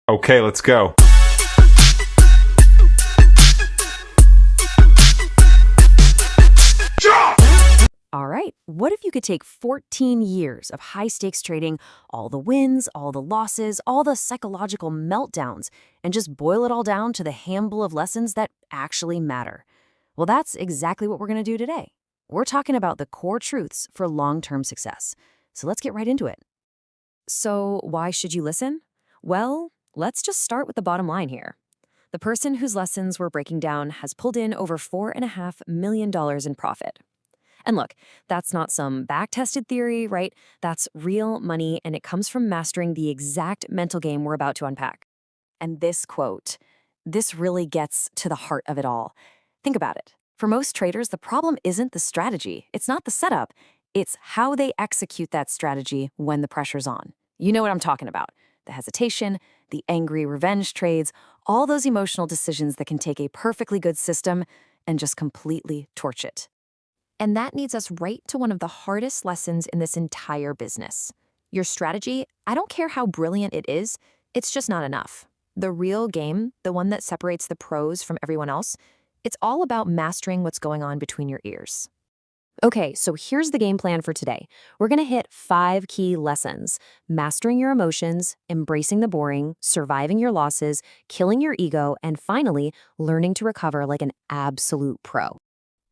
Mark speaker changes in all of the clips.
Speaker 1: Okay, let's go.
Speaker 2: All right, what if you could take 14 years of high-stakes trading, all the wins, all the losses, all the psychological meltdowns, and just boil it all down to the handful of lessons that actually matter? Well, that's exactly what we're going to do today. We're talking about the core truths for long-term success. So let's get right into it. So why should you listen? Well, let's just start with the bottom line here. The person whose lessons we're breaking down has pulled in over $4.5 million in profit. And look, that's not some back-tested theory, right? That's real money, and it comes from mastering the exact mental game we're about to unpack. And this quote, this really gets to the heart of it all. Think about it. For most traders, the problem isn't the strategy. It's not the setup. It's how they execute that strategy when the pressure's on. You know what I'm talking about. The hesitation, the angry revenge trades, all those emotional decisions that can take a perfectly good system and just completely torch it. And that leads us right to one of the hardest lessons in this entire business. Your strategy, I don't care how brilliant it is, it's just not enough. The real game, the one that separates the pros from everyone else, it's all about mastering what's going on between your ears. Okay, so here's the game plan for today. We're going to hit 5 key lessons: mastering your emotions, embracing the boring, surviving your losses, killing your ego, and finally, learning to recover like an absolute pro.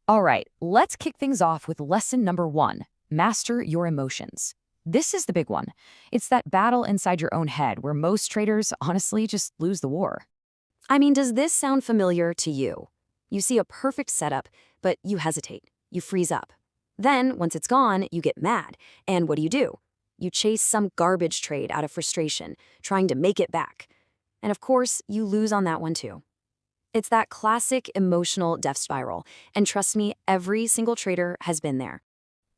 Speaker 2: All right, let's kick things off with lesson number 1, master your emotions. This is the big one. It's that battle inside your own head where most traders honestly just lose the war. I mean, does this sound familiar to you? You see a perfect setup, but you hesitate. You freeze up. Then, once it's gone, you get mad. And what do? You chase some garbage trade out of frustration, trying to make it back. And of course, you lose on that one too. It's that classic emotional death spiral, and trust me, every single trader has been there.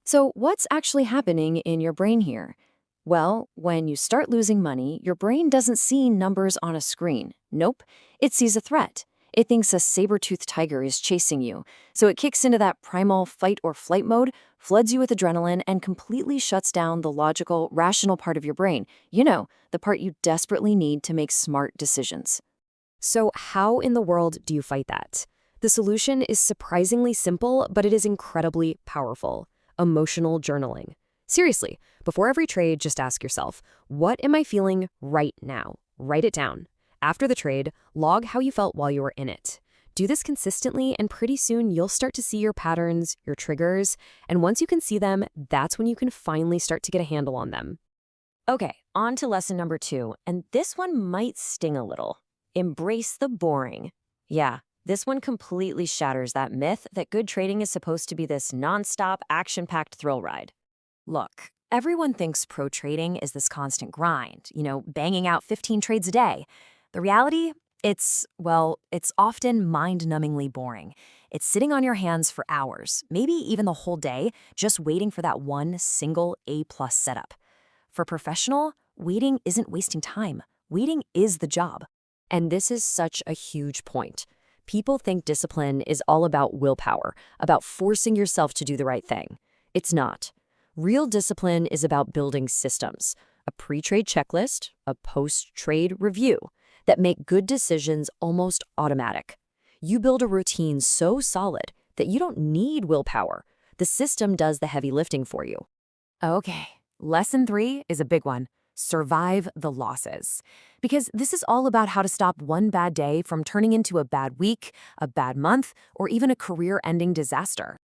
Speaker 2: So what's actually happening in your brain here? Well, when you start losing money, your brain doesn't see numbers on a screen. Nope, it sees a threat. It thinks a saber-toothed tiger is chasing you, so it kicks into that primal fight or flight mode, floods you with adrenaline, and completely shuts down the logical, rational part of your brain. You know, the part you desperately need to make smart decisions. So how in the world do you fight that? The solution is surprisingly simple, but it is incredibly powerful: emotional journaling. Seriously, before every trade, just ask yourself, what am I feeling right now? Write it down. After the trade, log how you felt while you were in it. Do this consistently, and pretty soon you'll start to see your patterns, your triggers, and once you can see them, that's when you can finally start to get a handle on them. Okay, on to lesson number 2, and this one might sting a little. Embrace the boring. Yeah, this one completely shatters that myth that good trading is supposed to be this nonstop, action-packed thrill ride. Look, everyone thinks pro trading is this constant grind, banging out 15 trades a day. The reality? It's often mind-numbingly boring. It's sitting on your hands for hours, maybe even the whole day, just waiting for that one single A-plus setup. For professional, waiting isn't wasting time. Waiting is the job. And this is such a huge point. People think discipline is all about willpower, about forcing yourself to do the right thing. It's not. Real discipline is about building systems, a pre-trade checklist, a post-trade review that make good decisions almost automatic. You build a routine so solid that you don't need willpower. The system does the heavy lifting for you. Okay, lesson 3 is a big one. Survive the losses. Because this is all about how to stop one bad day from turning into a bad week, a bad month, or even a career-ending disaster.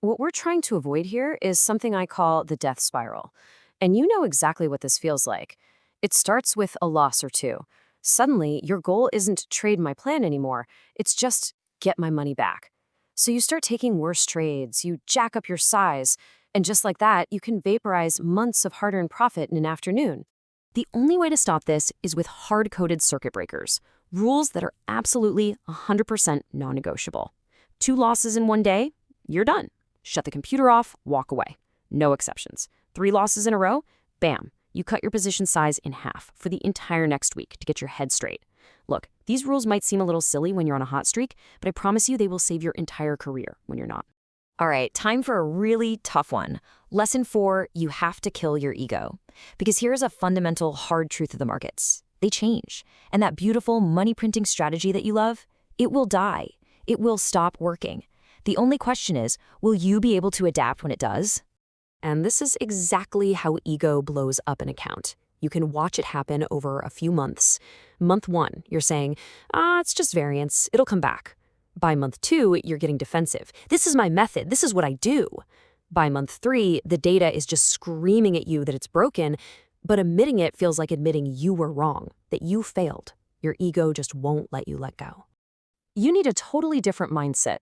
Speaker 2: What we're trying to avoid here is something I call the death spiral. And you know exactly what this feels like. It starts with a loss or two. Suddenly, your goal isn't to trade my plan anymore. It's just get my money back. So you start taking worse trades, you jack up your size, and just like that, you can vaporize months of hard-earned profit in an afternoon. The only way to stop this is with hard-coded circuit breakers, rules that are absolutely 100% non-negotiable. 2 losses in one day, you're done. Shut the computer off, walk away. No exceptions. 3 losses in a row, bam, you cut your position size in half for the entire next week to get your head straight. Look, these rules might seem a little silly when you're on a hot streak, but I promise you they will save your entire career when you're not. All right, time for a really tough one. Lesson 4, you have to kill your ego. Because here's a fundamental hard truth of the markets. They change. And that beautiful money printing strategy that you love, it will die. It will stop working. The only question is, will you be able to adapt when it does? And this is exactly how ego blows up an account. You can watch it happen over a few months. Month 1, you're saying, it's just variance, it'll come back. By month 2, you're getting defensive. This is my method, this is what I do. By month 3, the data is just screaming at you that it's broken, but admitting it feels like admitting you were wrong, that you failed. Your ego just won't let you let go. You need a totally different mindset.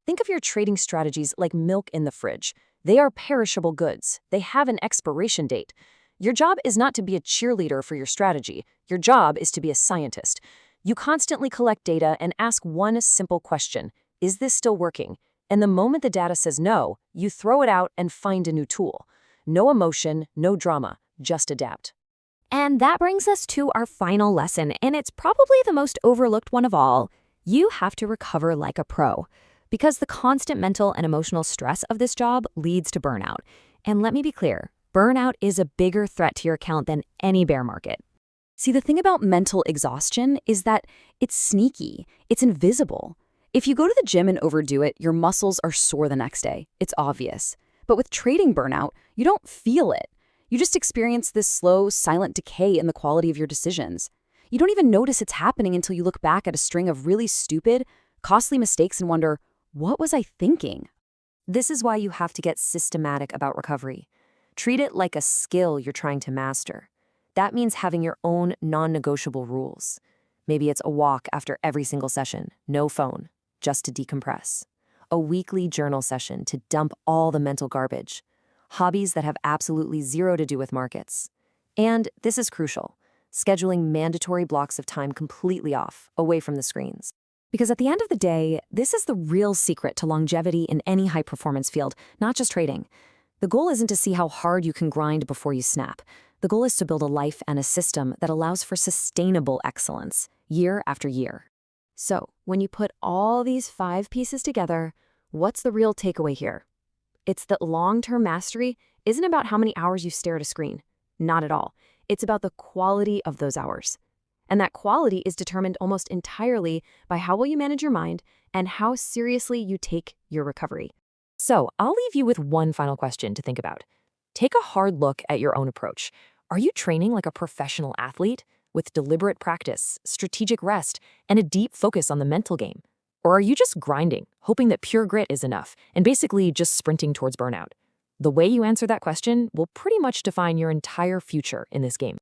Speaker 2: Think of your trading strategies like milk in the fridge. They are perishable goods. They have an expiration date. Your job is not to be a cheerleader for your strategy. Your job is to be a scientist. You constantly collect data and ask one simple question: is this still working? And the moment the data says no, you throw it out and find a new tool. No emotion, no drama, just adapt. And that brings us to our final lesson, and it's probably the most overlooked one of all. You have to recover like a pro. Because the constant mental and emotional stress of this job leads to burnout. And let me be clear, burnout is a bigger threat to your account than any bear market. See, the thing about mental exhaustion is that it's sneaky, it's invisible. If you go to the gym and overdo it, your muscles are sore the next day. It's obvious. But with trading burnout, you don't feel it. You just experience this slow, silent decay in the quality of your decisions. You don't even notice it's happening until you look back at a string of really stupid, costly mistakes and wonder, what was I thinking? This is why you have to get systematic about recovery. Treat it like a skill you're trying to master. That means having your own non-negotiable rules. Maybe it's a walk after every single session, no phone, just to decompress. A weekly journal session to dump all the mental garbage. Hobbies that have absolutely zero to do with markets. And this is crucial, scheduling mandatory blocks of time completely off, away from the screens. Because at the end of the day, this is the real secret to longevity in any high-performance field, not just trading. The goal isn't to see how hard you can grind before you snap. The goal is to build a life and a system that allows for sustainable excellence, year after year. So, when you put all these 5 pieces together, what's the real takeaway here? It's that long-term mastery isn't about how many hours you stare at a screen. Not at all. It's about the quality of those hours. And that quality is determined almost entirely by how well you manage your mind and how seriously you take your recovery. So, I'll leave you with one final question to think about. Take a hard look at your own approach. Are you training like a professional athlete with deliberate practice, strategic rest, and a deep focus on the mental game? Or are you just grinding, hoping that pure grit is enough, and basically just sprinting towards burnout? The way you answer that question will pretty much define your entire future in this game.